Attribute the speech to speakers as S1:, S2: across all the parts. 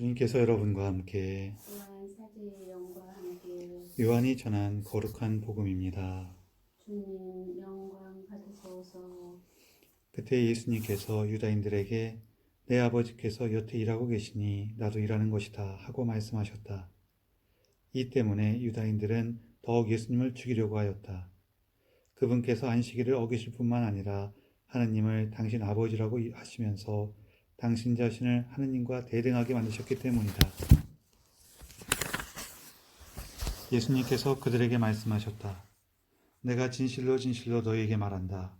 S1: 주님께서 여러분과 함께
S2: 또한 사제의 영과 함께
S1: 요한이 전한 거룩한 복음입니다.
S2: 주님 영광 받으소서.
S1: 그때 예수님께서 유다인들에게 내 아버지께서 여태 일하고 계시니 나도 일하는 것이다 하고 말씀하셨다. 이 때문에 유다인들은 더욱 예수님을 죽이려고 하였다. 그분께서 안식일을 어기실 뿐만 아니라 하느님을 당신 아버지라고 하시면서 당신 자신을 하느님과 대등하게 만드셨기 때문이다. 예수님께서 그들에게 말씀하셨다. 내가 진실로 진실로 너희에게 말한다.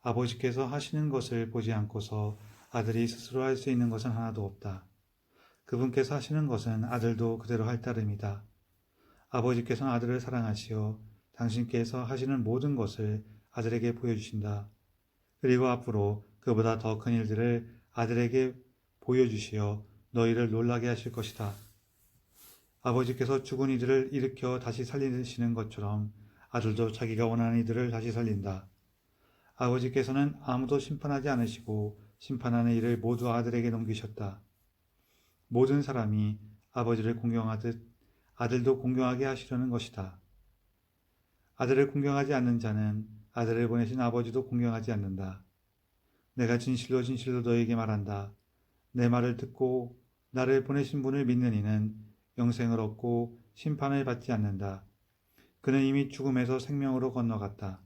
S1: 아버지께서 하시는 것을 보지 않고서 아들이 스스로 할 수 있는 것은 하나도 없다. 그분께서 하시는 것은 아들도 그대로 할 따름이다. 아버지께서는 아들을 사랑하시어 당신께서 하시는 모든 것을 아들에게 보여주신다. 그리고 앞으로 그보다 더 큰 일들을 아들에게 보여주시어 너희를 놀라게 하실 것이다. 아버지께서 죽은 이들을 일으켜 다시 살리시는 것처럼 아들도 자기가 원하는 이들을 다시 살린다. 아버지께서는 아무도 심판하지 않으시고 심판하는 일을 모두 아들에게 넘기셨다. 모든 사람이 아버지를 공경하듯 아들도 공경하게 하시려는 것이다. 아들을 공경하지 않는 자는 아들을 보내신 아버지도 공경하지 않는다. 내가 진실로 진실로 너에게 말한다. 내 말을 듣고 나를 보내신 분을 믿는 이는 영생을 얻고 심판을 받지 않는다. 그는 이미 죽음에서 생명으로 건너갔다.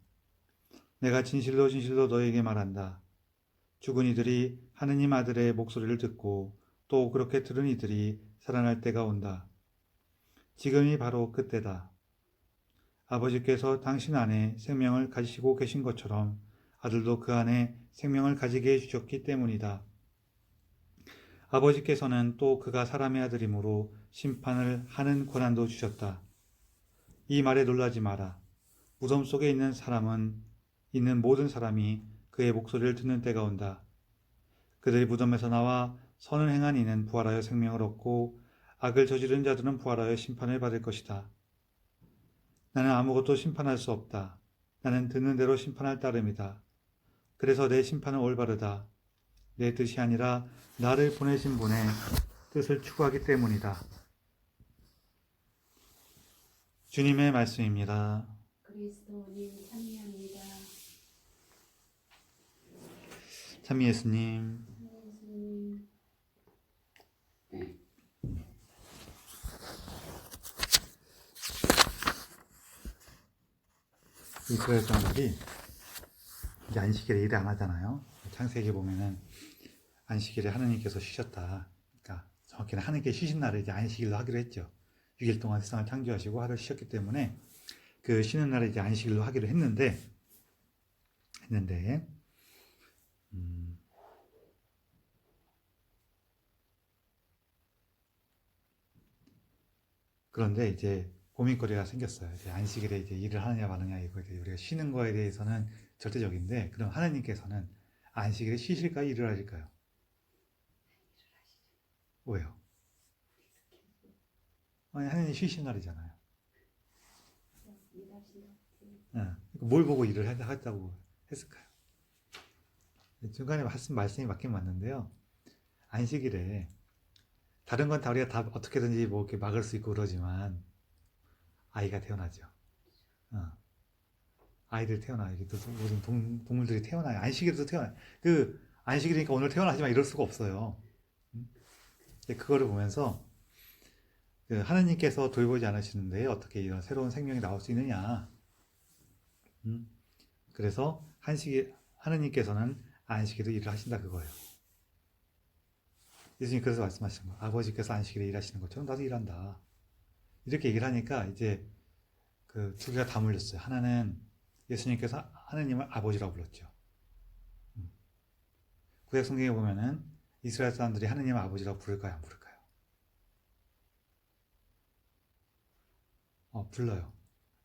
S1: 내가 진실로 진실로 너에게 말한다. 죽은 이들이 하느님 아들의 목소리를 듣고 또 그렇게 들은 이들이 살아날 때가 온다. 지금이 바로 그때다. 아버지께서 당신 안에 생명을 가지시고 계신 것처럼 아들도 그 안에 생명을 가지게 해주셨기 때문이다. 아버지께서는 또 그가 사람의 아들이므로 심판을 하는 권한도 주셨다. 이 말에 놀라지 마라. 무덤 속에 있는 모든 사람이 그의 목소리를 듣는 때가 온다. 그들이 무덤에서 나와 선을 행한 이는 부활하여 생명을 얻고 악을 저지른 자들은 부활하여 심판을 받을 것이다. 나는 아무것도 심판할 수 없다. 나는 듣는 대로 심판할 따름이다. 그래서 내 심판은 올바르다. 내 뜻이 아니라 나를 보내신 분의 뜻을 추구하기 때문이다. 주님의 말씀입니다.
S2: 그리스도님 찬미합니다.
S1: 참 예수님,
S2: 예수님
S1: 이스라엘 사람들이 이제 안식일에 일을 안 하잖아요. 창세기 보면은 안식일에 하느님께서 쉬셨다. 그러니까 정확히는 하느님께 쉬신 날을 이제 안식일로 하기로 했죠. 6일 동안 세상을 창조하시고 하루 쉬셨기 때문에 그 쉬는 날을 이제 안식일로 하기로 했는데 그런데 이제 고민거리가 생겼어요. 이제 안식일에 이제 일을 하느냐 마느냐 이거 이제 우리가 쉬는 거에 대해서는 절대적인데 그럼 하느님께서는 안식일에 쉬실까요? 일을 하실까요? 왜요? 아니 하느님 쉬신 날이잖아요. 응. 뭘 보고 일을 하다고 했을까요? 중간에 말씀이 맞긴 맞는데요. 안식일에 다른 건 다 우리가 다 어떻게든지 뭐 이렇게 막을 수 있고 그러지만 아이가 태어나죠. 아이들 태어나요. 또 모든 동물들이 태어나요. 안식일에도 태어나요. 그 안식일이니까 오늘 태어나지만 이럴 수가 없어요. 그거를 보면서 그 하느님께서 돌보지 않으시는데 어떻게 이런 새로운 생명이 나올 수 있느냐. 그래서 하느님께서는 안식일에 일을 하신다 그거예요. 예수님 그래서 말씀하시는 거예요. 아버지께서 안식일에 일하시는 것처럼 나도 일한다. 이렇게 얘기를 하니까 이제 그 두 개가 다 물렸어요. 하나는 예수님께서 하느님을 아버지라고 불렀죠. 구약 성경에 보면은 이스라엘 사람들이 하느님을 아버지라고 부를까요? 안 부를까요? 불러요.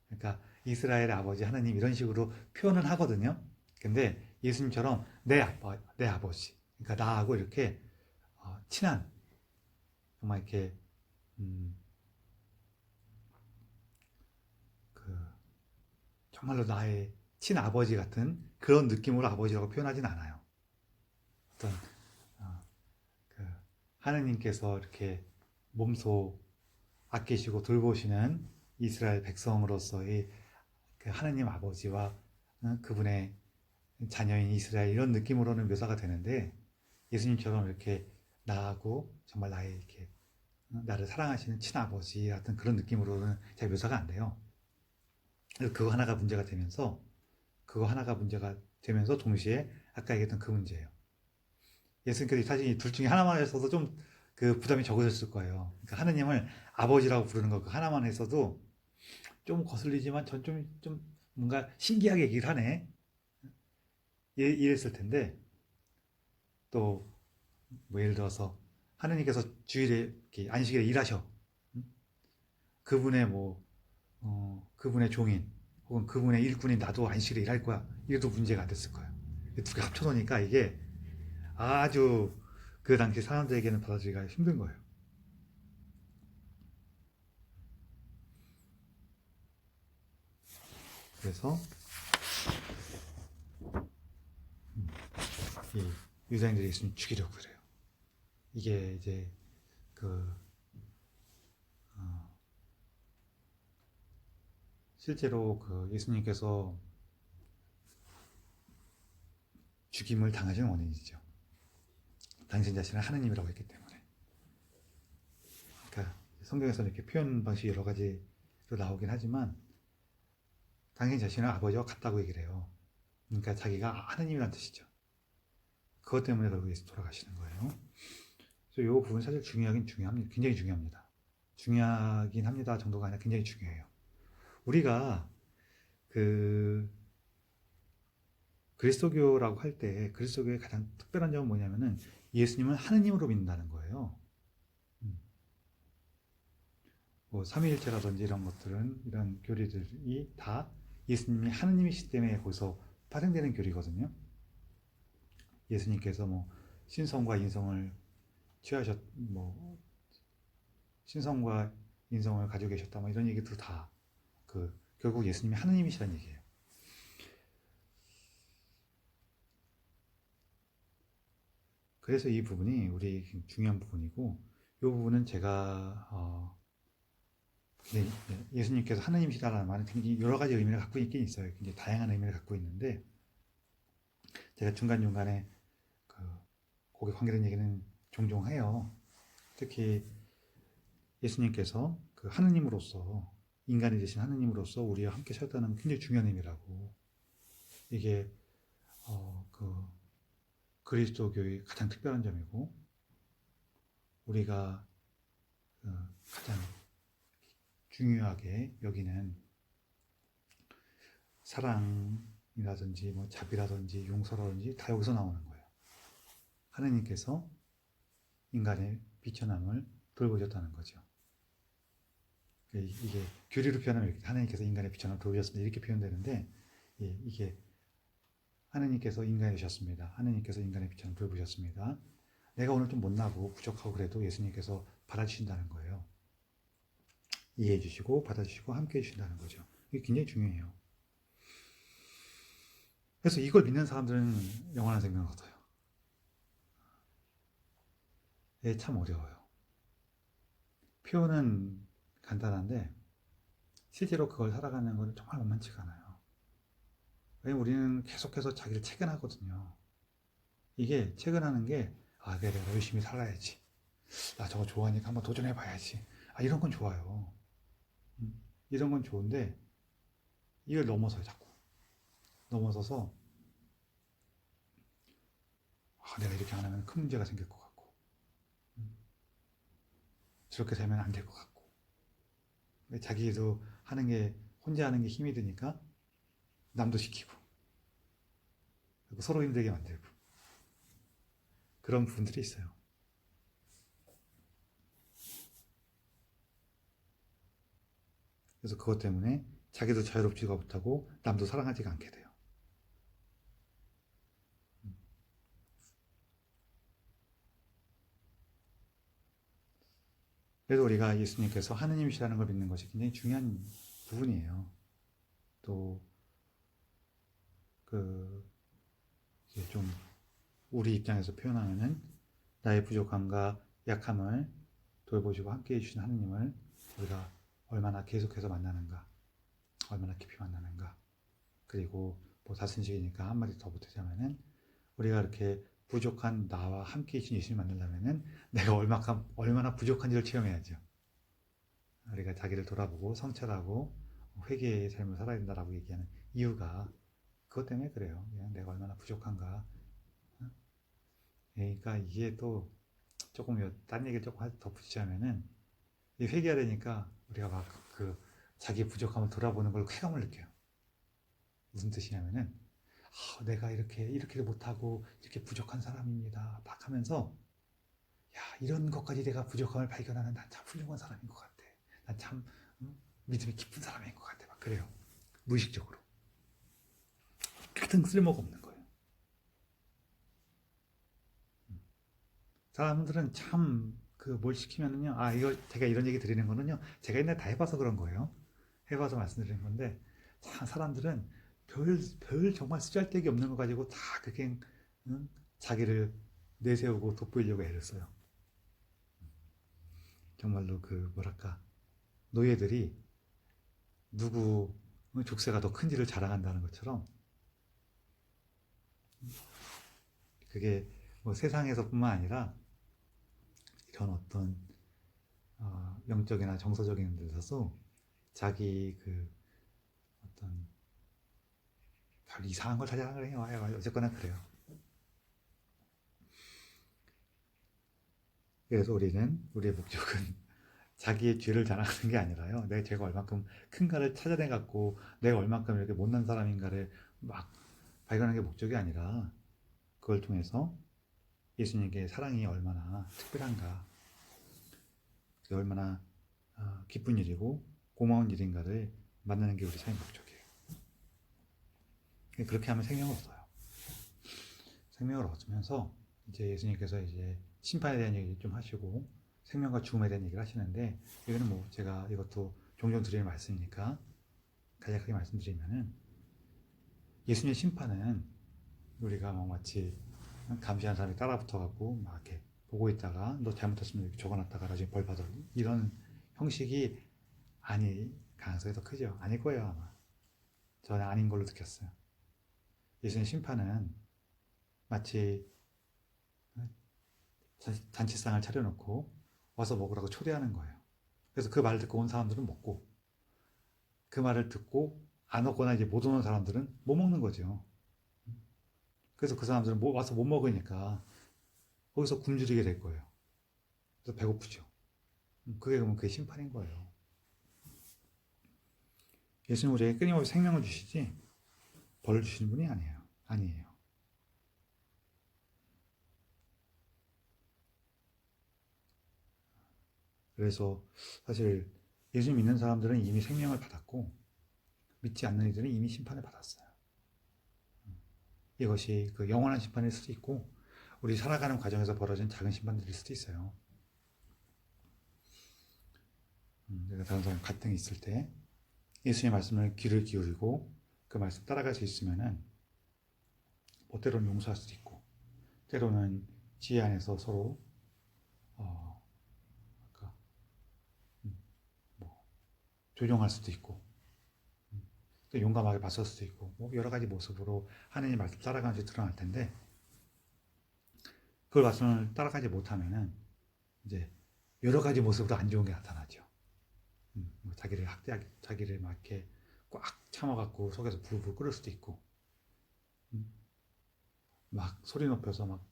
S1: 그러니까 이스라엘의 아버지 하느님 이런 식으로 표현은 하거든요. 근데 예수님처럼 내 아버지. 그러니까 나하고 이렇게 친한 정말 이렇게 그 정말로 나의 친아버지 같은 그런 느낌으로 아버지라고 표현하진 않아요. 어떤 그 하느님께서 이렇게 몸소 아끼시고 돌보시는 이스라엘 백성으로서의 그 하느님 아버지와 그분의 자녀인 이스라엘 이런 느낌으로는 묘사가 되는데 예수님처럼 이렇게 나하고 정말 나의 이렇게 나를 사랑하시는 친아버지 같은 그런 느낌으로는 잘 묘사가 안 돼요. 그거 하나가 문제가 되면서 동시에 아까 얘기했던 그 문제예요. 예수님께서 사실 이 둘 중에 하나만 했어도 좀 그 부담이 적어졌을 거예요. 그러니까 하느님을 아버지라고 부르는 거 그 하나만 했어도 좀 거슬리지만 전 좀 뭔가 신기하게 얘기를 하네. 이랬을 텐데 또 뭐 예를 들어서 하느님께서 주일에 안식일에 일하셔. 그분의 그분의 종인 혹은 그분의 일꾼인 나도 안식일에 일할 거야. 이래도 문제가 안 됐을 거예요. 두 개 합쳐놓으니까 이게 아주 그 당시 사람들에게는 받아들이기가 힘든 거예요. 그래서 이 유대인들이 예수님 죽이려고 그래요. 이게 이제 그 실제로 그 예수님께서 죽임을 당하시는 원인이죠. 당신 자신을 하느님이라고 했기 때문에. 그러니까 성경에서는 이렇게 표현 방식이 여러 가지로 나오긴 하지만 당신 자신을 아버지와 같다고 얘기를 해요. 그러니까 자기가 하느님이라는 뜻이죠. 그것 때문에 결국 예수 돌아가시는 거예요. 그래서 이 부분 사실 중요합니다. 굉장히 중요합니다. 중요하긴 합니다 정도가 아니라 굉장히 중요해요. 우리가 그 그리스도교라고 할 때 그리스도교의 가장 특별한 점은 뭐냐면은 예수님을 하느님으로 믿는다는 거예요. 뭐 삼위일체라든지 이런 것들은 이런 교리들이 다 예수님이 하느님이시기 때문에 거기서 파생되는 교리거든요. 예수님께서 뭐 신성과 인성을 신성과 인성을 가지고 계셨다 뭐 이런 얘기도 다 결국 예수님이 하느님이시라는 얘기예요. 그래서 이 부분이 우리 중요한 부분이고 이 부분은 제가 예수님께서 하느님이시다라는 말은 굉장히 여러 가지 의미를 갖고 있긴 있어요. 굉장히 다양한 의미를 갖고 있는데 제가 중간중간에 거기에 관계된 얘기는 종종 해요. 특히 예수님께서 그 하느님으로서 인간이 되신 하느님으로서 우리와 함께 살다는 굉장히 중요한 의미라고 이게 그리스도교의 가장 특별한 점이고 우리가 가장 중요하게 여기는 사랑이라든지 뭐 자비라든지 용서라든지 다 여기서 나오는 거예요. 하느님께서 인간의 비천함을 돌보셨다는 거죠. 이게 교리로 표현하면 이렇게 하느님께서 인간의 비천함을 돌보셨습니다. 이렇게 표현되는데 이게 하느님께서 인간이 되셨습니다. 하느님께서 인간의 비천함을 돌보셨습니다. 내가 오늘 좀 못나고 부족하고 그래도 예수님께서 받아주신다는 거예요. 이해해 주시고 받아주시고 함께 해주신다는 거죠. 이게 굉장히 중요해요. 그래서 이걸 믿는 사람들은 영원한 생명을 얻어요. 참 어려워요. 표현은 간단한데 실제로 그걸 살아가는 건 정말 만만치가 않아요. 왜냐면 우리는 계속해서 자기를 체근하거든요. 이게 체근하는 게 그래 내가 열심히 살아야지. 나 저거 좋아하니까 한번 도전해봐야지. 이런 건 좋아요. 이런 건 좋은데 이걸 넘어서요. 자꾸 넘어서서 내가 이렇게 안 하면 큰 문제가 생길 것 같고 저렇게 살면 안 될 것 같고 자기도 혼자 하는 게 힘이 드니까 남도 시키고 서로 힘들게 만들고 그런 부분들이 있어요. 그래서 그것 때문에 자기도 자유롭지가 못하고 남도 사랑하지가 않게 돼요. 그래서 우리가 예수님께서 하느님이시라는 걸 믿는 것이 굉장히 중요한 부분이에요. 또 이제 좀 우리 입장에서 표현하면은 나의 부족함과 약함을 돌보시고 함께해 주신 하느님을 우리가 얼마나 계속해서 만나는가, 얼마나 깊이 만나는가. 그리고 뭐 다순식이니까 한마디 더 보태자면은 우리가 이렇게 부족한 나와 함께해 주신 예수님 만나려면은 내가 얼마나 부족한지를 체험해야죠. 우리가 자기를 돌아보고 성찰하고 회개의 삶을 살아야 된다라고 얘기하는 이유가 그것 때문에 그래요. 그냥 내가 얼마나 부족한가. 그러니까 이게 또 조금 딴 얘기를 조금 더 붙이자면은 이 회개하려니까 우리가 막 그 자기 부족함을 돌아보는 걸 쾌감을 느껴요. 무슨 뜻이냐면은 내가 이렇게도 못하고 이렇게 부족한 사람입니다. 막 하면서 야 이런 것까지 내가 부족함을 발견하는 난 참 훌륭한 사람인 것 같아. 난 참 믿음이 깊은 사람인 것 같아. 막 그래요. 무의식적으로. 같은 쓸모가 없는 거예요. 사람들은 참 그 뭘 시키면은요. 이거 제가 이런 얘기 드리는 거는요. 제가 옛날에 다 해봐서 그런 거예요. 해봐서 말씀드리는 건데 참 사람들은 별 정말 쓰잘데기 없는 거 가지고 다 그게 자기를 내세우고 돋보이려고 애를 써요. 정말로 그 뭐랄까 노예들이 누구 족쇄가 더 큰지를 자랑한다는 것처럼 그게 뭐 세상에서뿐만 아니라 이런 어떤 영적이나 정서적인 데서도 자기 그 어떤 별 이상한 걸 자랑을 해요. 어쨌거나 그래요. 그래서 우리의 목적은 자기의 죄를 자랑하는 게 아니라요. 내 죄가 얼만큼 큰가를 찾아내갖고 내가 얼만큼 이렇게 못난 사람인가를 막 발견하는 게 목적이 아니라 그걸 통해서 예수님께 사랑이 얼마나 특별한가, 그게 얼마나 기쁜 일이고 고마운 일인가를 만나는 게 우리 삶의 목적이에요. 그렇게 하면 생명을 얻어요. 생명을 얻으면서 이제 예수님께서 이제 심판에 대한 얘기 좀 하시고 생명과 죽음에 대한 얘기를 하시는데 이거는 뭐 제가 이것도 종종 드리는 말씀이니까 간략하게 말씀드리면은 예수님의 심판은 우리가 뭐 마치 감시한 사람이 따라붙어갖고 막 이렇게 보고 있다가 너 잘못했으면 이렇게 적어놨다가 나중에 벌 받아 이런 형식이 아닐 가능성이 더 크죠. 아닐 거예요 아마. 저는 아닌 걸로 느꼈어요. 예수님 심판은 마치 잔치상을 차려놓고 와서 먹으라고 초대하는 거예요. 그래서 그 말을 듣고 온 사람들은 먹고 그 말을 듣고 안 오거나 이제 못 오는 사람들은 못 먹는 거죠. 그래서 그 사람들은 와서 못 먹으니까 거기서 굶주리게 될 거예요. 그래서 배고프죠. 그게 그러면 그게 심판인 거예요. 예수님 우리에게 끊임없이 생명을 주시지 벌을 주시는 분이 아니에요. 아니에요. 그래서 사실 예수 믿는 사람들은 이미 생명을 받았고 믿지 않는 이들은 이미 심판을 받았어요. 이것이 그 영원한 심판일 수도 있고 우리 살아가는 과정에서 벌어진 작은 심판들일 수도 있어요. 내가 다른 사람 갈등이 있을 때 예수의 말씀을 귀를 기울이고 그 말씀 따라갈 수 있으면은 뭐 때로는 용서할 수도 있고 때로는 지혜 안에서 서로 그러니까 뭐 조정할 수도 있고 또 용감하게 맞설 수도 있고 뭐 여러 가지 모습으로 하나님 말씀 따라가는 것이 드러날 텐데 그걸 말씀을 따라가지 못하면은 이제 여러 가지 모습으로 안 좋은 게 나타나죠. 뭐 자기를 학대하기, 자기를 막 이렇게 꽉 참아갖고 속에서 불불 끓을 수도 있고, 막 소리 높여서 막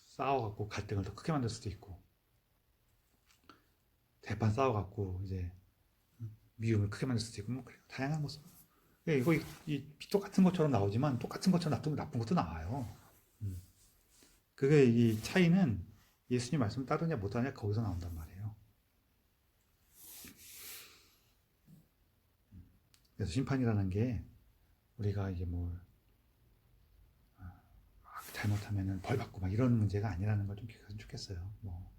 S1: 싸워갖고 갈등을 더 크게 만들 수도 있고, 대판 싸워갖고 이제 미움을 크게 만들 수도 있고, 뭐 그래요. 다양한 모습. 이거 똑같은 것처럼 나오지만 똑같은 것처럼 놔두면 나쁜 것도 나와요. 그게 이 차이는 예수님 말씀 따르냐 못하냐 거기서 나온단 말이에요. 그래서 심판이라는 게 우리가 이제 뭐 잘못하면 벌 받고 막 이런 문제가 아니라는 걸 좀 기억했으면 좋겠어요. 뭐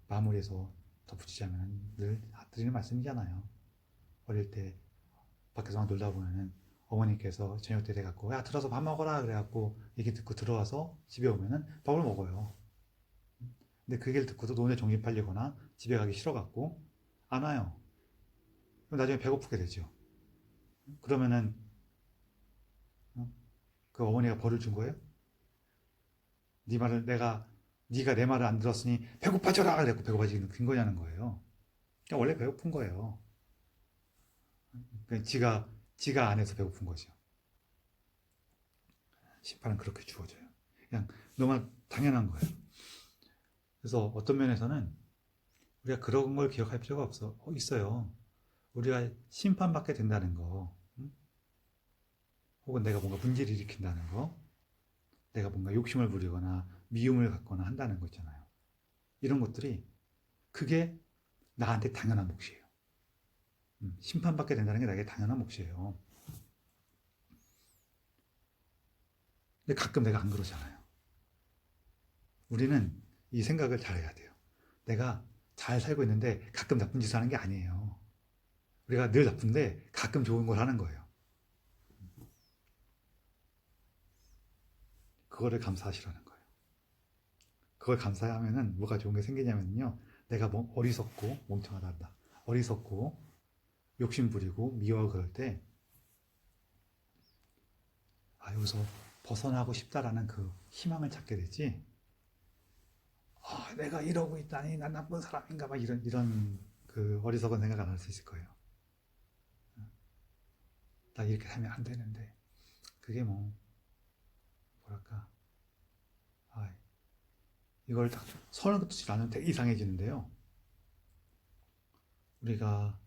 S1: 마무리해서 덧붙이자면 늘 드리는 말씀이잖아요. 어릴 때 밖에서 막 놀다 보면은 어머니께서 저녁 때 돼갖고 야 들어서 밥 먹어라 그래갖고 얘기 듣고 들어와서 집에 오면은 밥을 먹어요. 근데 그 얘기를 듣고도 노인의 정신 팔리거나 집에 가기 싫어갖고 안 와요. 그럼 나중에 배고프게 되죠. 그러면은 그 어머니가 벌을 준 거예요? 네가 내 말을 안 들었으니 배고파져라! 그랬고 배고파지는 거냐는 거예요. 그러니까 원래 배고픈 거예요. 그러니까 지가 안 해서 배고픈 거죠. 심판은 그렇게 주어져요. 그냥 너무 당연한 거예요. 그래서 어떤 면에서는 우리가 그런 걸 기억할 필요가 있어요. 우리가 심판받게 된다는 거, 혹은 내가 뭔가 문제를 일으킨다는 거, 내가 뭔가 욕심을 부리거나 미움을 갖거나 한다는 거 있잖아요. 이런 것들이 그게 나한테 당연한 몫이에요. 심판받게 된다는 게 나에게 당연한 몫이에요. 근데 가끔 내가 안 그러잖아요. 우리는 이 생각을 잘해야 돼요. 내가 잘 살고 있는데 가끔 나쁜 짓을 하는 게 아니에요. 우리가 늘 나쁜데 가끔 좋은 걸 하는 거예요. 그거를 감사하시라는 거예요. 그걸 감사하면은 뭐가 좋은 게 생기냐면요. 내가 뭐 어리석고 멍청하다. 어리석고 욕심 부리고 미워하고 그럴 때 여기서 벗어나고 싶다라는 그 희망을 찾게 되지. 내가 이러고 있다니 난 나쁜 사람인가 막 이런 그 어리석은 생각 안 할 수 있을 거예요. 나 이렇게 살면 안 되는데 그게 뭐랄까 이걸 딱 선을 긋지 않으면 되게 이상해지는데요. 우리가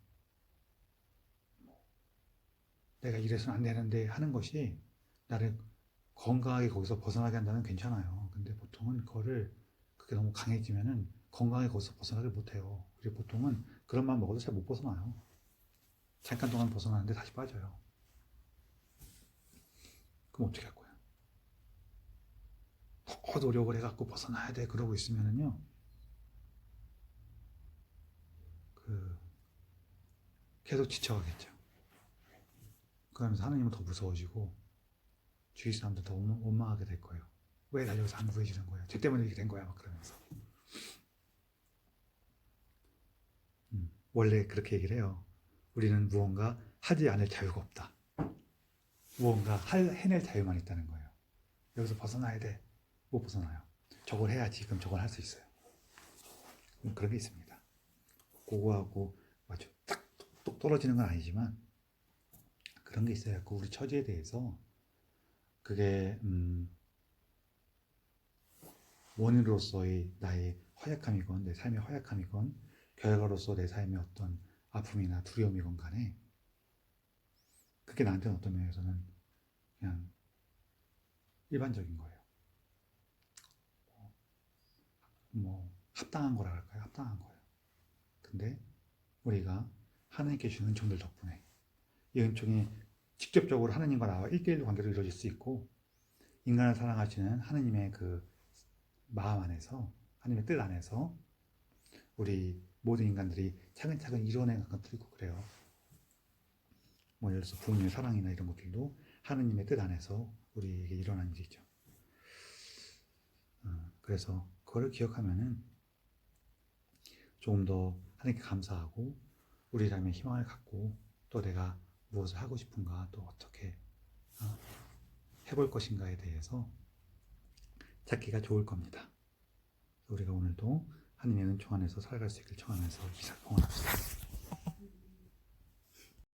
S1: 내가 이래서는 안 되는데 하는 것이 나를 건강하게 거기서 벗어나게 한다면 괜찮아요. 근데 보통은 그게 너무 강해지면은 건강하게 거기서 벗어나길 못해요. 그리고 보통은 그런 맘 먹어도 잘 못 벗어나요. 잠깐 동안 벗어나는데 다시 빠져요. 그럼 어떻게 할 거야? 더 노력을 해갖고 벗어나야 돼. 그러고 있으면은요. 계속 지쳐가겠죠. 그러면서 하나님은 더 무서워지고 주위 사람들 더 원망하게 될 거예요. 왜 날 여기서 안 구해주는 거야? 쟤 때문에 이렇게 된 거야. 막 그러면서. 원래 그렇게 얘기를 해요. 우리는 무언가 하지 않을 자유가 없다. 무언가 해낼 자유만 있다는 거예요. 여기서 벗어나야 돼. 못 벗어나요. 저걸 해야지. 그럼 저걸 할 수 있어요. 그런 게 있습니다. 그거하고 맞죠. 딱 떨어지는 건 아니지만 그런 게 있어요. 우리 처지에 대해서 그게 원인으로서의 나의 허약함이건 내 삶의 허약함이건 결과로서 내 삶의 어떤 아픔이나 두려움이건 간에 그게 나한테는 어떤 면에서는 그냥 일반적인 거예요. 합당한 거라 할까요? 합당한 거예요. 근데 우리가 하나님께 주는 은총들 덕분에 이 은총이 직접적으로 하나님과 나와 1대1로 관계로 이루어질 수 있고 인간을 사랑하시는 하나님의 그 마음 안에서 하나님의 뜻 안에서 우리 모든 인간들이 차근차근 이뤄낸 것들이 있고 그래요. 예를 들어서 부모님의 사랑이나 이런 것들도 하나님의 뜻 안에서 우리에게 일어난 일이죠. 그래서 그거를 기억하면은 조금 더 하나님께 감사하고 우리 삶에 희망을 갖고 또 내가 무엇을 하고 싶은가 또 어떻게 해볼 것인가에 대해서 찾기가 좋을 겁니다. 우리가 오늘도 하나님의 은총 안에서 살아갈 수 있길 청하면서 기사 봉헌합시다.